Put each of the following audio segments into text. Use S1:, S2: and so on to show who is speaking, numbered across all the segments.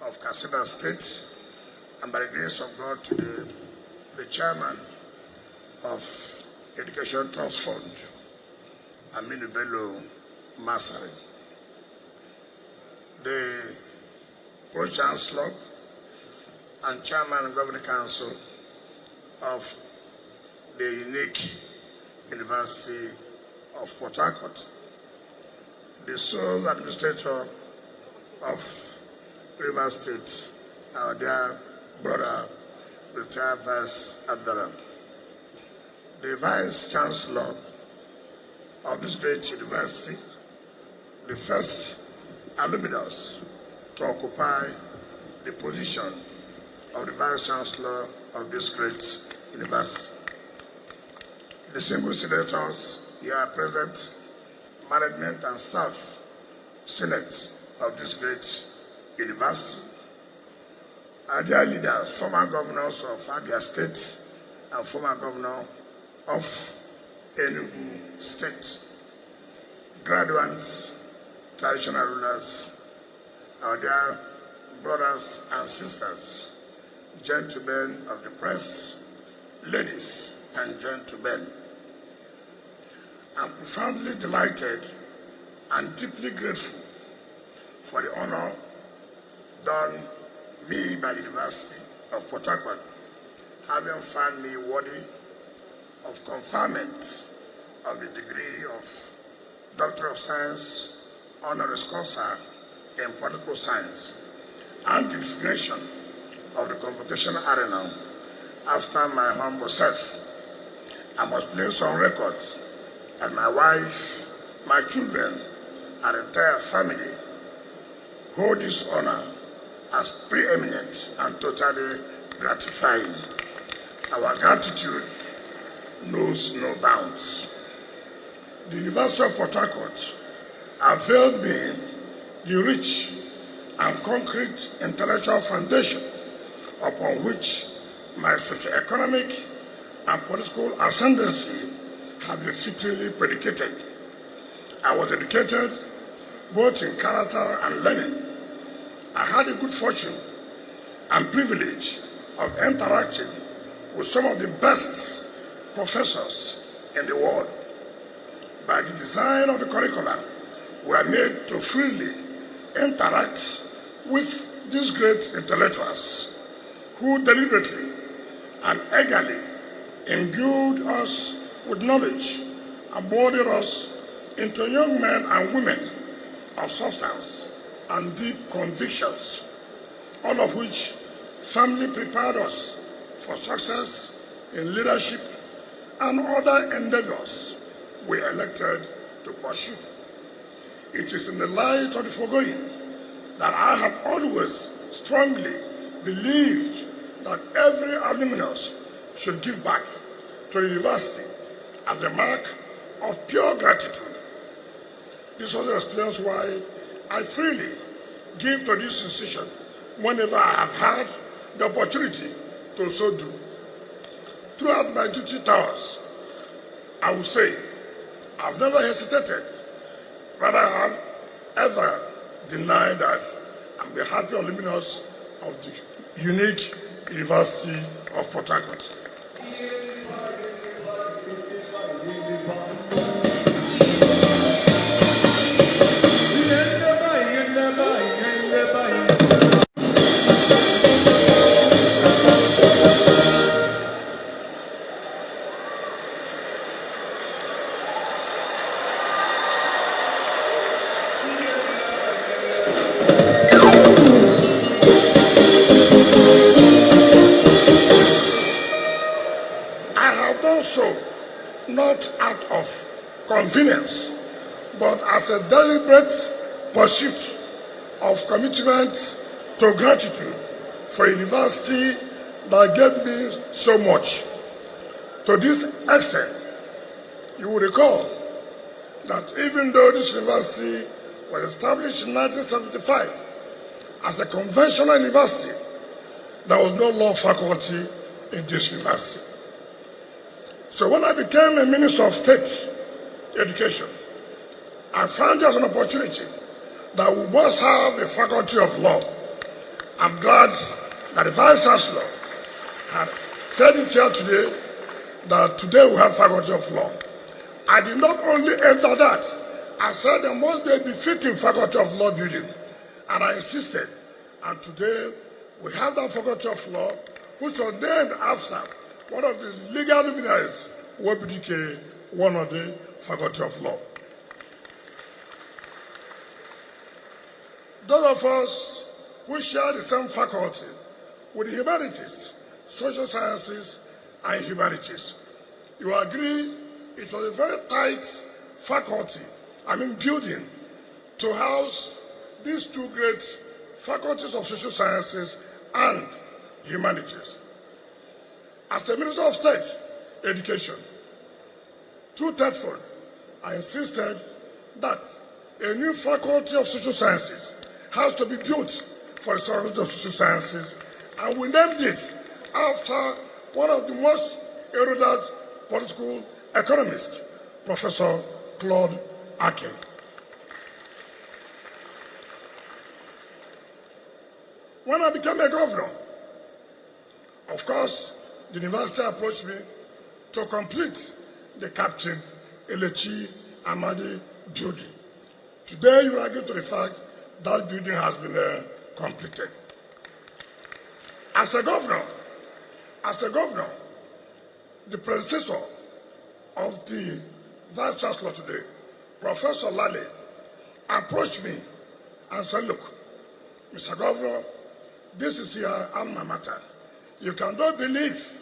S1: of Katsina State, and by the grace of God today, the chairman of Education Trust Fund, Aminu Bello Masari, the Pro-Chancellor and Chairman and Governing Council of the unique University of Port Harcourt, the sole administrator of Rivers State, our dear brother, retired Vice Admiral, the Vice Chancellor of this great university, the first alumnus to occupy the position of the Vice Chancellor of this great university. Distinguished senators here present, management and staff, Senate of this great university, our dear leaders, former governors of Abia State and former governor of Enugu State, graduates, traditional rulers, our dear brothers and sisters, gentlemen of the press, ladies and gentlemen. I'm profoundly delighted and deeply grateful for the honor done me by the University of Port Harcourt, having found me worthy of conferment of the degree of Doctor of Science, honoris causa in Political Science, and the designation of the Convocation Arena after my humble self. I must place on record that my wife, my children, and entire family hold this honor as preeminent and totally gratifying. Our gratitude knows no bounds. The University of Port Harcourt availed me the rich and concrete intellectual foundation upon which my socio-economic and political ascendancy have been fittingly predicated. I was educated both in character and learning. I had the good fortune and privilege of interacting with some of the best professors in the world. By the design of the curricula, we are made to freely interact with these great intellectuals who deliberately and eagerly imbued us with knowledge and molded us into young men and women of substance and deep convictions, all of which firmly prepared us for success in leadership and other endeavors we elected to pursue. It is in the light of the foregoing that I have always strongly believed that every alumnus should give back to the university as a mark of pure gratitude. This also explains why I freely give to this institution whenever I have had the opportunity to so do. Throughout my duty towers, I will say, I've never hesitated, rather I have ever denied that I'm the happy alumnus of the unique University of Port Harcourt. Not out of convenience, but as a deliberate pursuit of commitment to gratitude for a university that gave me so much. To this extent, you will recall that even though this university was established in 1975 as a conventional university, there was no law faculty in this university. So when I became a Minister of State Education, I found there's an opportunity that we must have a faculty of law. I'm glad that the Vice Chancellor had said it here today that today we have Faculty of Law. I did not only enter that, I said there must be a befitting Faculty of Law building, and I insisted. And today we have that Faculty of Law, which was named after one of the legal luminaries who became one of the Faculty of Law. Those of us who share the same faculty with the humanities, social sciences, and humanities, you agree it was a very tight faculty, building, to house these two great faculties of social sciences and humanities. As the Minister of State Education, through Tedford, I insisted that a new faculty of social sciences has to be built for the Faculty of Social Sciences, and we named it after one of the most erudite political economists, Professor Claude Ake. When I became a governor, of course, the university approached me to complete the Captain Elechi Amadi building. Today, you will agree to the fact that building has been completed. As a governor, the predecessor of the Vice Chancellor today, Professor Lale, approached me and said, look, Mr. Governor, this is your alma mater. You cannot believe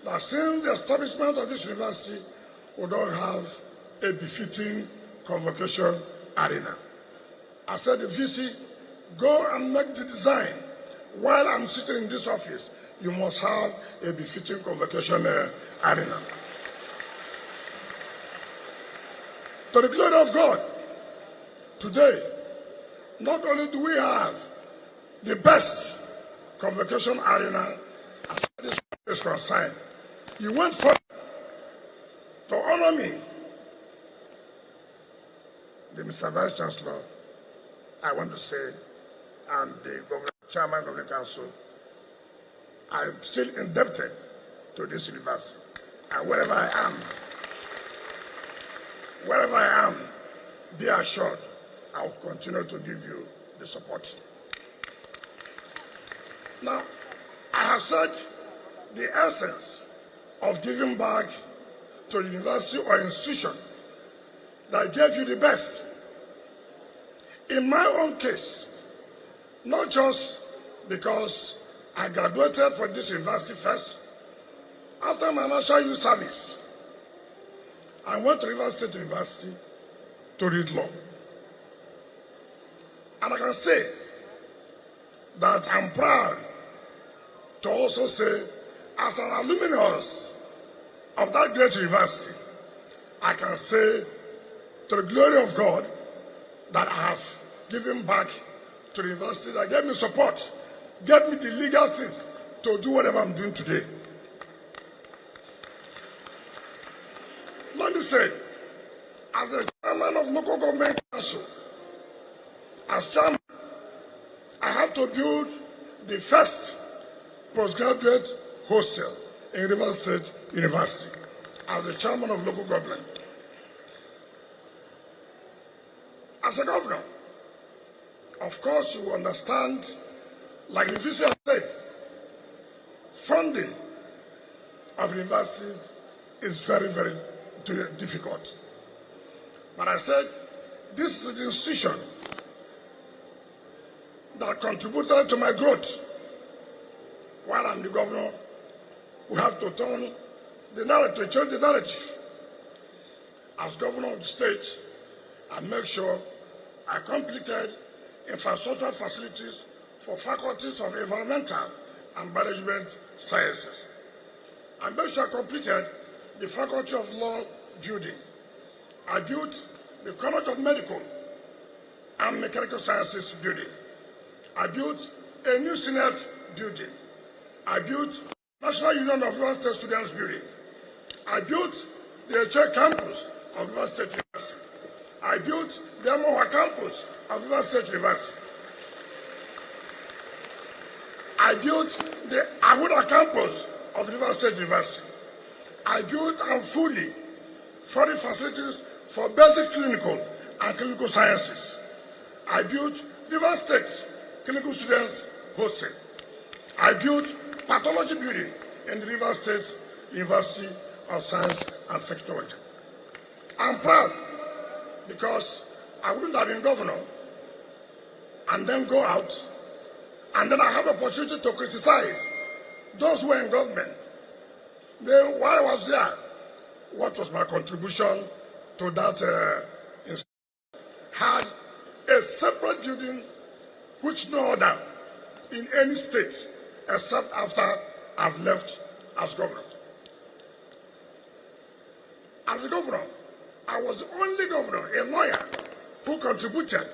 S1: that since the establishment of this university, we don't have a befitting convocation arena. I said, the VC, go and make the design. While I'm sitting in this office, you must have a befitting convocation arena. To the glory of God, today, not only do we have the best convocation arena as far as this is concerned, you went further to honor me. The Mr. Vice Chancellor, I want to say, and the Chairman of the Council, I am still indebted to this university. And wherever I am, be assured I will continue to give you the support. Now, I have said the essence of giving back to the university or institution that gave you the best. In my own case, not just because I graduated from this university first, after my national youth service, I went to Rivers State University to read law. And I can say that I'm proud to also say, as an alumnus of that great university, I can say, to the glory of God, that I have given back to the university that gave me support, gave me the legal things to do whatever I'm doing today. Let me say, as a chairman of local government council, as chairman, I have to build the first postgraduate hostel in Rivers State University as the chairman of local government. As a governor, of course you understand, like the VC has said, funding of universities is very, very difficult. But I said, this is the institution that contributed to my growth. While I'm the governor, we have to turn the narrative, change the narrative. As governor of the state, I make sure I completed infrastructure facilities for faculties of environmental and management sciences. I make sure I completed the Faculty of Law building. I built the College of Medical and Mechanical Sciences building. I built a new Senate building. I built National Union of Rivers State Students building. I built the HA campus of Rivers State University. I built the Amoha campus of Rivers State University. I built the Ahuda campus of the River State University. I built and fully foreign facilities for basic clinical and clinical sciences. I built River State Clinical Students Hostel. I built pathology building in the River State University of Science and Technology. I'm proud because I wouldn't have been governor and then go out and then I have the opportunity to criticize those who were in government. Then while I was there, what was my contribution to that institution? Had a separate building which no other in any state except after I've left as governor. As a governor, I was the only governor, a lawyer, who contributed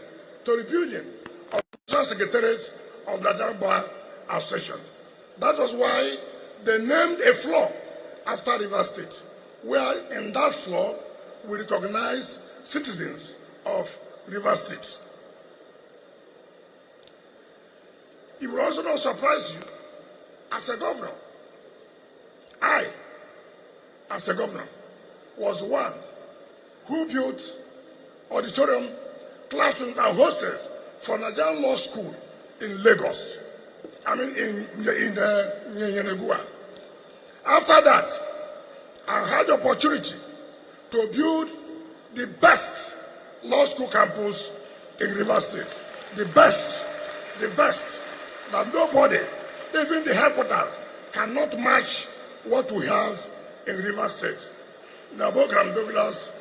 S1: to the building of the Secretariat of the Nigerian Bar Association. That was why they named a floor after River State, where in that floor we recognize citizens of River State. It will also not surprise you, as a governor, I, as a governor, was the one who built auditorium, classrooms, and hostels for Nigerian Law School in Lagos. I mean, in Yenegua. After that, I had the opportunity to build the best law school campus in River State. The best, that nobody, even the headquarters, cannot match what we have in River State. Nabogram Douglas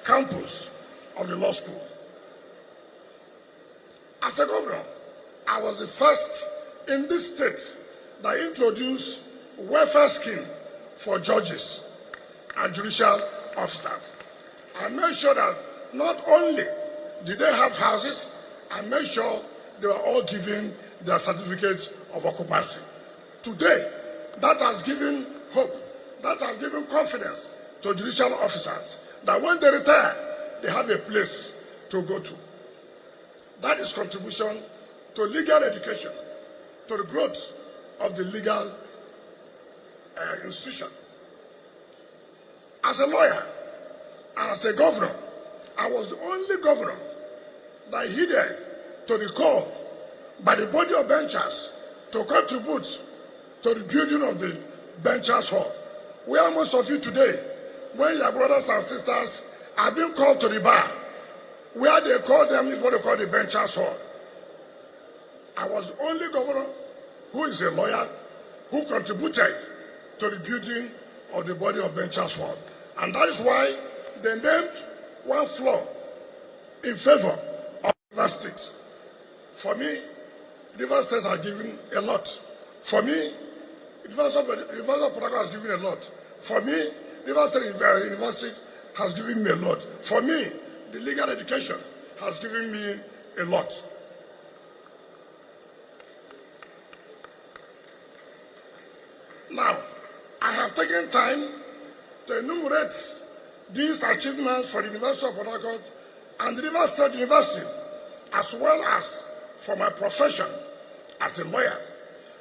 S1: campus of the law school. As a governor, I was the first in this state that introduced welfare scheme for judges and judicial officers. I made sure that not only did they have houses, I made sure they were all given their certificates of occupancy. Today, that has given hope, that has given confidence to judicial officers that when they retire, they have a place to go to. That is contribution to legal education, to the growth of the legal institution. As a lawyer and as a governor, I was the only governor that heeded to the call by the body of benchers to contribute to the building of the benchers hall. Where most of you today, when your brothers and sisters are being called to the bar, where they call them is what they call the benchers hall. I was the only governor who is a lawyer who contributed to the building of the body of benchers hall. And that is why they named one floor in favor of River State. For me, River State has given a lot. For me, University of Port Harcourt has given a lot. For me, River State University has given me a lot. For me, the legal education has given me a lot. Now, I have taken time to enumerate these achievements for the University of Port Harcourt and the River State University, as well as for my profession as a lawyer,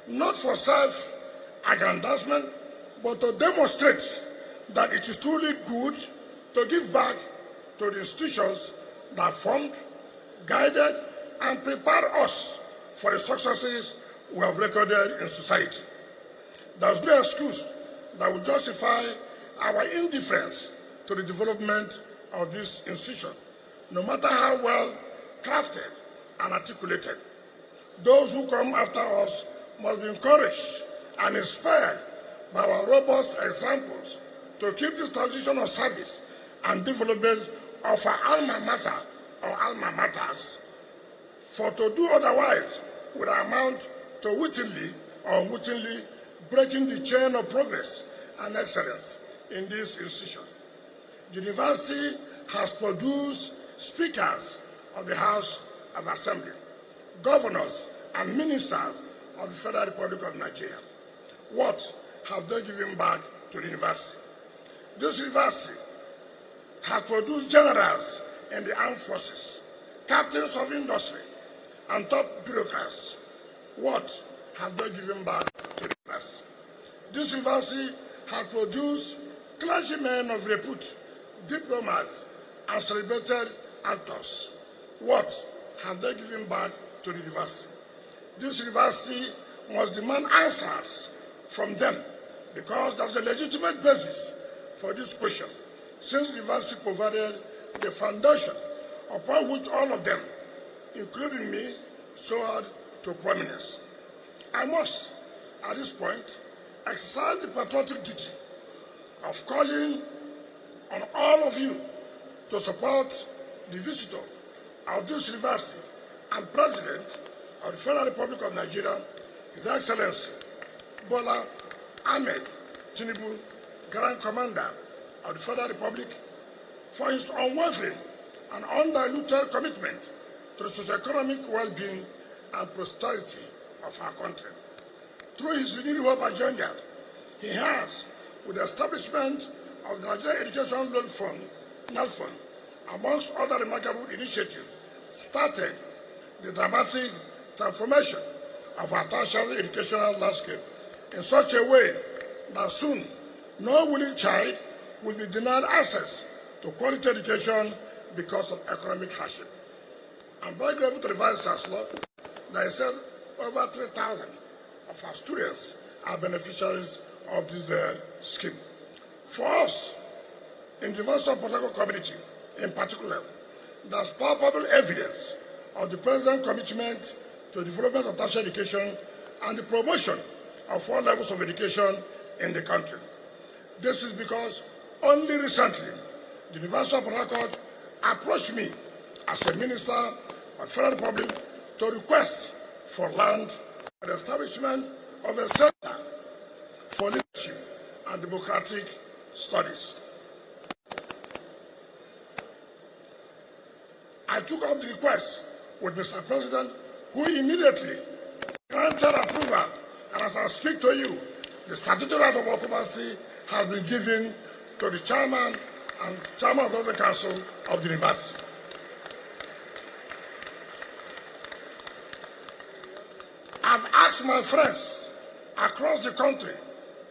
S1: not for self-aggrandizement, but to demonstrate that it is truly good to give back to the institutions that formed, guided, and prepared us for the successes we have recorded in society. There is no excuse that would justify our indifference to the development of this institution, no matter how well crafted and articulated. Those who come after us must be encouraged and inspired by our robust examples to keep this tradition of service and development of our alma mater or alma maters. For to do otherwise would amount to wittingly or unwittingly breaking the chain of progress and excellence in this institution. The university has produced speakers of the House of Assembly, governors and ministers of the Federal Republic of Nigeria. What have they given back to the university? This university has produced generals in the armed forces, captains of industry, and top bureaucrats. What have been given back to the press. This university has produced clergymen of repute, diplomats, and celebrated actors. What have they given back to the university? This university must demand answers from them because there's a legitimate basis for this question, since the university provided the foundation upon which all of them, including me, soared to prominence. I must, at this point, exercise the patriotic duty of calling on all of you to support the visitor of this university and President of the Federal Republic of Nigeria, His Excellency Bola Ahmed Tinubu, Grand Commander of the Federal Republic, for his unwavering and undiluted commitment to the socio-economic well-being and prosperity of our country. Through his renewed hope agenda, he has, with the establishment of the Nigerian Education Loan Fund, NALFund, amongst other remarkable initiatives, started the dramatic transformation of our tertiary educational landscape in such a way that soon no willing child will be denied access to quality education because of economic hardship. I'm very grateful to the Vice Chancellor that he said over 3,000 of our students are beneficiaries of this scheme. For us, in the University of Port Harcourt community in particular, there's palpable evidence of the President's commitment to the development of tertiary education and the promotion of all levels of education in the country. This is because only recently the University of Port Harcourt approached me as a minister of the Federal Republic to request for land for the establishment of a center for leadership and democratic studies. I took up the request with Mr. President, who immediately granted approval, and as I speak to you, the statutory right of occupancy has been given to the chairman and chairman of the council of the university. I've asked my friends across the country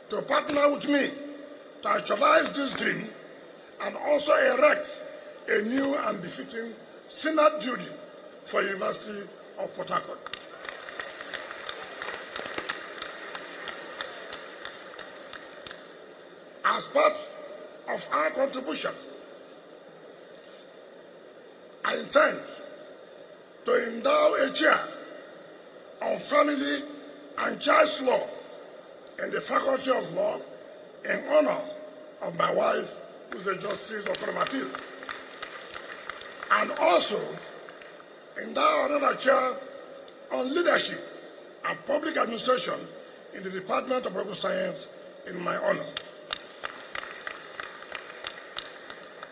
S1: to partner with me to actualize this dream and also erect a new and befitting Senate building for the University of Port Harcourt. As part of our contribution, I intend to endow a chair on family and child's law in the Faculty of Law in honor of my wife, who is a Justice of Court of Appeal, and also endow another chair on leadership and public administration in the Department of Political Science in my honor.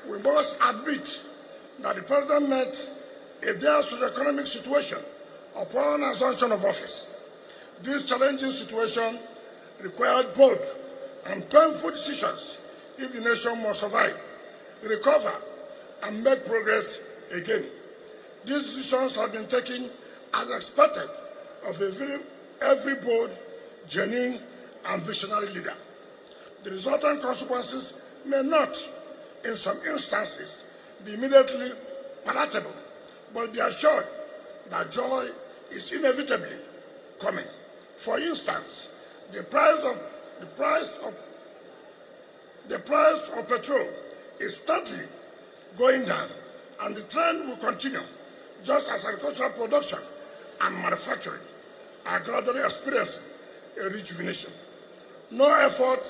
S1: We must admit that the President met a dire socio-economic situation upon assumption of office. This challenging situation required bold and painful decisions if the nation must survive, recover, and make progress again. These decisions have been taken as expected of every bold, genuine, and visionary leader. The resultant consequences may not, in some instances, be immediately palatable, but be assured that joy is inevitably coming. For instance, the price of petrol is steadily going down, and the trend will continue, just as agricultural production and manufacturing are gradually experiencing a rejuvenation. No effort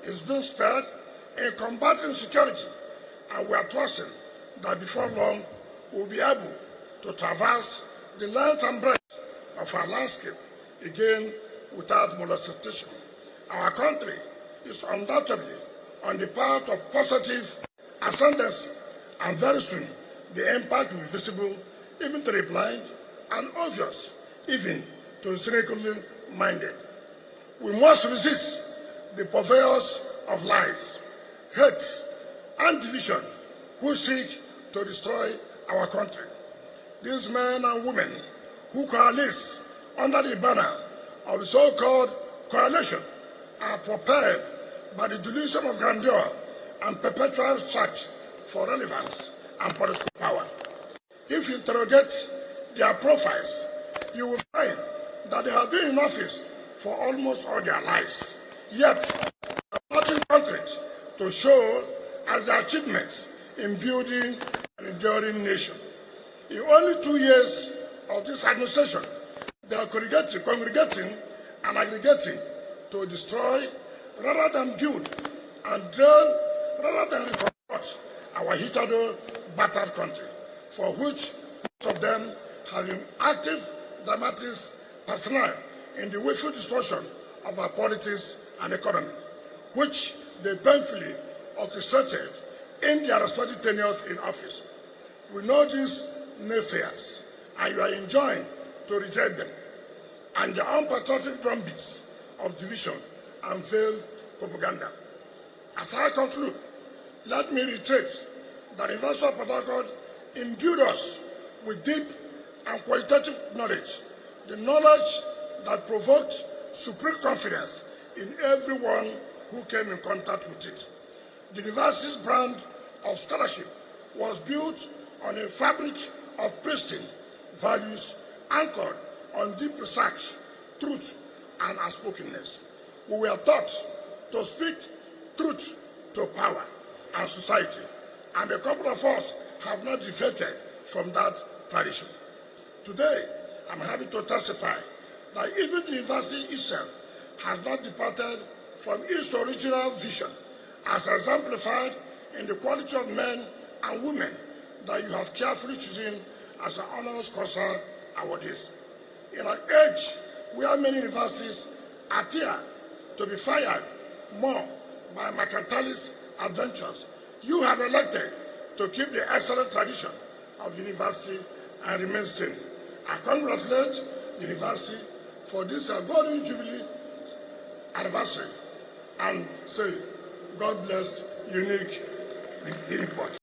S1: is being spared in combating insecurity, and we are trusting that before long we'll be able to traverse the length and breadth of our landscape again without molestation. Our country is undoubtedly on the path of positive ascendancy, and very soon the impact will be visible even to the blind and obvious even to the cynically minded. We must resist the purveyors of lies, hate, and division who seek to destroy our country. These men and women who coalesce under the banner of the so-called coalition are propelled by the delusion of grandeur and perpetual search for relevance and political power. If you interrogate their profiles, you will find that they have been in office for almost all their lives, yet nothing concrete to show as their achievements in building an enduring nation. In only 2 years of this administration, they are congregating and aggregating to destroy rather than build, and drill rather than reconstruct our hitherto battered country, for which most of them have been active dramatists personnel in the willful distortion of our politics and economy, which they painfully orchestrated in their respective tenures in office. We know these naysayers, and you are enjoined to reject them and the unpatriotic drumbeats of division and veiled propaganda. As I conclude, let me reiterate that the University of Port Harcourt imbued us with deep and qualitative knowledge, the knowledge that provoked supreme confidence in everyone who came in contact with it. The university's brand of scholarship was built on a fabric of pristine values anchored on deep research, truth, and outspokenness. We were taught to speak truth to power and society, and a couple of us have not defected from that tradition. Today, I'm happy to testify that even the university itself has not departed from its original vision, as exemplified in the quality of men and women that you have carefully chosen as an honorary causa awardees. In an age where many universities appear to be fired more by mercantilist adventures, you have elected to keep the excellent tradition of university and remain sane. I congratulate the university for this golden jubilee anniversary and say, God bless unique report.